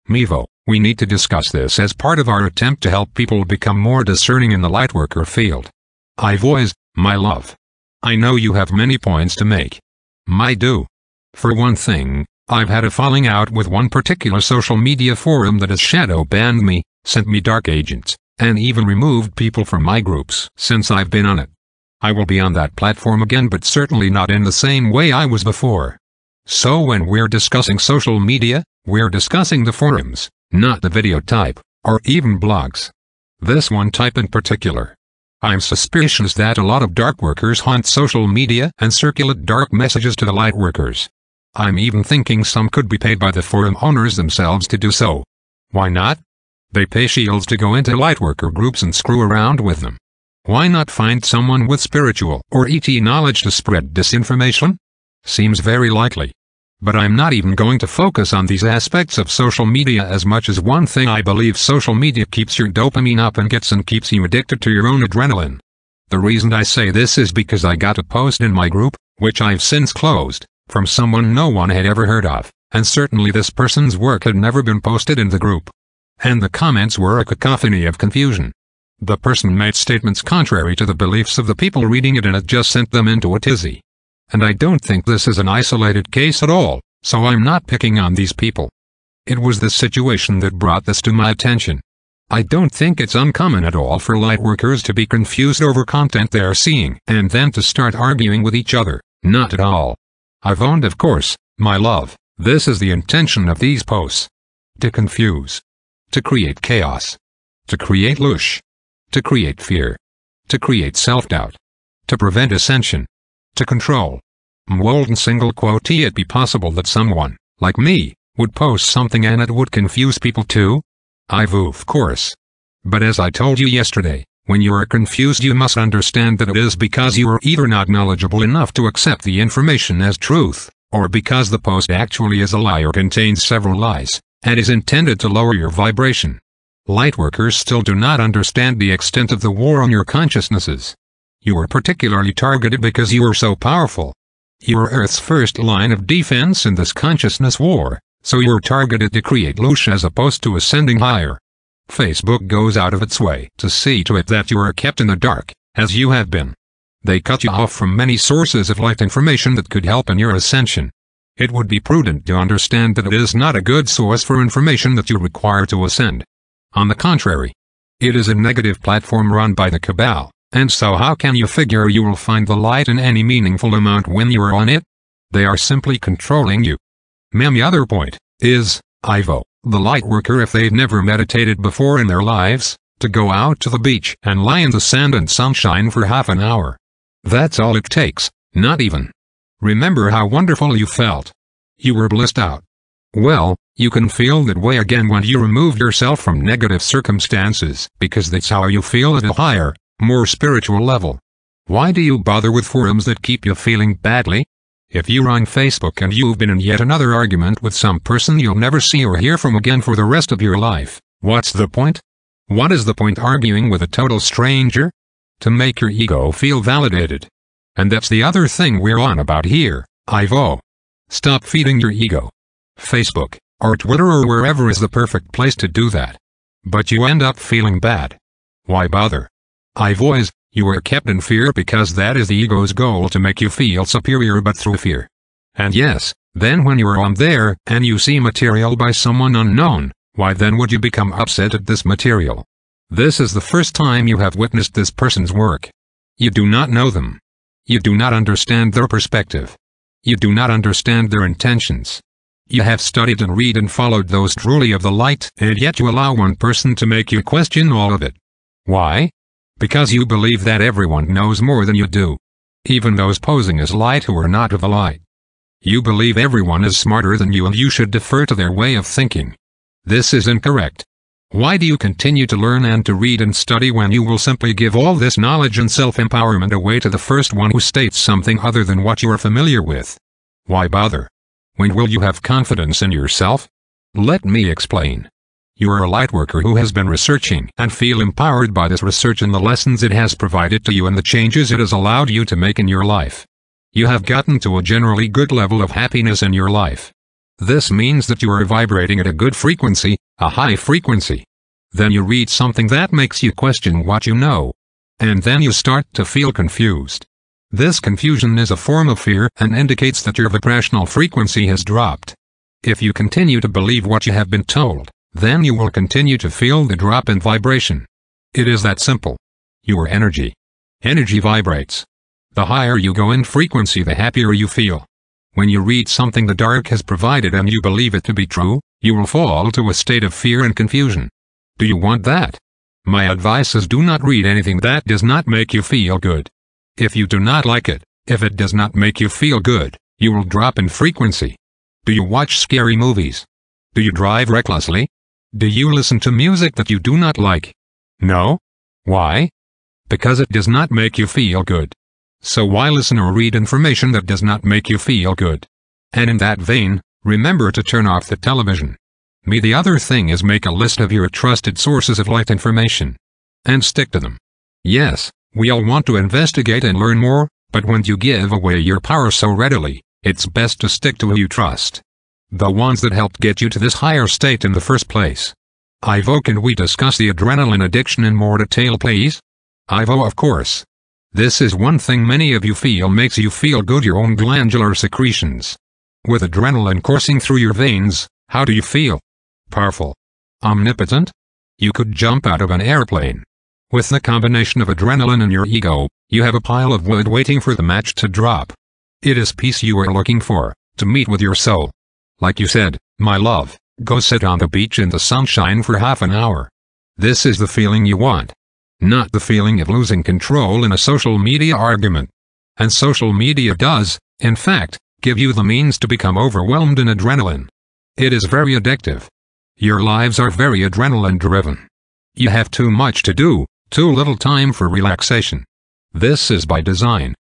Ivo, we need to discuss this as part of our attempt to help people become more discerning in the lightworker field. Ivo is, my love. I know you have many points to make. I do. For one thing, I've had a falling out with one particular social media forum that has shadow banned me, sent me dark agents, and even removed people from my groups since I've been on it. I will be on that platform again, but certainly not in the same way I was before. So when we're discussing social media, we're discussing the forums, not the video type, or even blogs. This one type in particular. I'm suspicious that a lot of dark workers haunt social media and circulate dark messages to the light workers. I'm even thinking some could be paid by the forum owners themselves to do so. Why not? They pay shields to go into lightworker groups and screw around with them. Why not find someone with spiritual or ET knowledge to spread disinformation? Seems very likely. But I'm not even going to focus on these aspects of social media as much as one thing. I believe social media keeps your dopamine up and keeps you addicted to your own adrenaline. The reason I say this is because I got a post in my group, which I've since closed, from someone no one had ever heard of, and certainly this person's work had never been posted in the group. And the comments were a cacophony of confusion. The person made statements contrary to the beliefs of the people reading it, and it just sent them into a tizzy. And I don't think this is an isolated case at all, so I'm not picking on these people. It was this situation that brought this to my attention. I don't think it's uncommon at all for lightworkers to be confused over content they are seeing and then to start arguing with each other. Not at all. I've owned, of course, my love, this is the intention of these posts. To confuse. To create chaos. To create lush. To create fear. To create self-doubt. To prevent ascension. To control. Wouldn't single quote it be possible that someone, like me, would post something and it would confuse people too? Ivo, of course. But as I told you yesterday, when you are confused you must understand that it is because you are either not knowledgeable enough to accept the information as truth, or because the post actually is a lie or contains several lies, and is intended to lower your vibration. Lightworkers still do not understand the extent of the war on your consciousnesses. You are particularly targeted because you are so powerful. You are Earth's first line of defense in this consciousness war, so you are targeted to create lush as opposed to ascending higher. Facebook goes out of its way to see to it that you are kept in the dark, as you have been. They cut you off from many sources of light information that could help in your ascension. It would be prudent to understand that it is not a good source for information that you require to ascend. On the contrary, it is a negative platform run by the cabal. And so how can you figure you will find the light in any meaningful amount when you are on it? They are simply controlling you. My other point is, Ivo, the lightworker, if they've never meditated before in their lives, to go out to the beach and lie in the sand and sunshine for half an hour. That's all it takes, not even. Remember how wonderful you felt. You were blissed out. Well, you can feel that way again when you remove yourself from negative circumstances, because that's how you feel at a higher, more spiritual level. Why do you bother with forums that keep you feeling badly? If you're on Facebook and you've been in yet another argument with some person you'll never see or hear from again for the rest of your life, what's the point? What is the point arguing with a total stranger? To make your ego feel validated. And that's the other thing we're on about here, Ivo. Stop feeding your ego. Facebook, or Twitter or wherever is the perfect place to do that. But you end up feeling bad. Why bother? Ivo is, you are kept in fear because that is the ego's goal, to make you feel superior but through fear. And yes, then when you are on there and you see material by someone unknown, why then would you become upset at this material? This is the first time you have witnessed this person's work. You do not know them. You do not understand their perspective. You do not understand their intentions. You have studied and read and followed those truly of the light, and yet you allow one person to make you question all of it. Why? Because you believe that everyone knows more than you do. Even those posing as light who are not of the light. You believe everyone is smarter than you and you should defer to their way of thinking. This is incorrect. Why do you continue to learn and to read and study when you will simply give all this knowledge and self-empowerment away to the first one who states something other than what you are familiar with? Why bother? When will you have confidence in yourself? Let me explain. You are a lightworker who has been researching and feel empowered by this research and the lessons it has provided to you and the changes it has allowed you to make in your life. You have gotten to a generally good level of happiness in your life. This means that you are vibrating at a good frequency, a high frequency. Then you read something that makes you question what you know. And then you start to feel confused. This confusion is a form of fear and indicates that your vibrational frequency has dropped. If you continue to believe what you have been told, then you will continue to feel the drop in vibration. It is that simple. Your energy. Energy vibrates. The higher you go in frequency, the happier you feel. When you read something the dark has provided and you believe it to be true, you will fall to a state of fear and confusion. Do you want that? My advice is do not read anything that does not make you feel good. If you do not like it, if it does not make you feel good, you will drop in frequency. Do you watch scary movies? Do you drive recklessly? Do you listen to music that you do not like? No? Why? Because it does not make you feel good. So why listen or read information that does not make you feel good? And in that vein, remember to turn off the television. The other thing is make a list of your trusted sources of light information. And stick to them. Yes, we all want to investigate and learn more, but when you give away your power so readily, it's best to stick to who you trust. The ones that helped get you to this higher state in the first place. Ivo, can we discuss the adrenaline addiction in more detail, please? Ivo, of course. This is one thing many of you feel makes you feel good, your own glandular secretions. With adrenaline coursing through your veins, how do you feel? Powerful. Omnipotent? You could jump out of an airplane. With the combination of adrenaline and your ego, you have a pile of wood waiting for the match to drop. It is peace you are looking for, to meet with your soul. Like you said, my love, go sit on the beach in the sunshine for half an hour. This is the feeling you want. Not the feeling of losing control in a social media argument. And social media does, in fact, give you the means to become overwhelmed in adrenaline. It is very addictive. Your lives are very adrenaline driven. You have too much to do, too little time for relaxation. This is by design.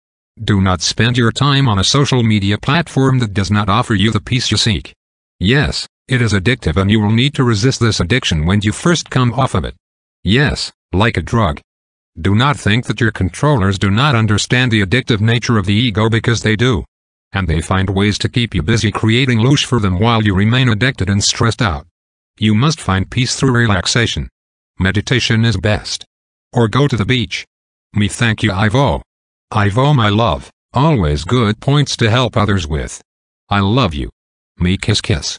Do not spend your time on a social media platform that does not offer you the peace you seek. Yes, it is addictive and you will need to resist this addiction when you first come off of it. Yes, like a drug. Do not think that your controllers do not understand the addictive nature of the ego, because they do. And they find ways to keep you busy creating loosh for them while you remain addicted and stressed out. You must find peace through relaxation. Meditation is best. Or go to the beach. Thank you, Ivo. Ivo, my love, always good points to help others with. I love you. Kiss kiss.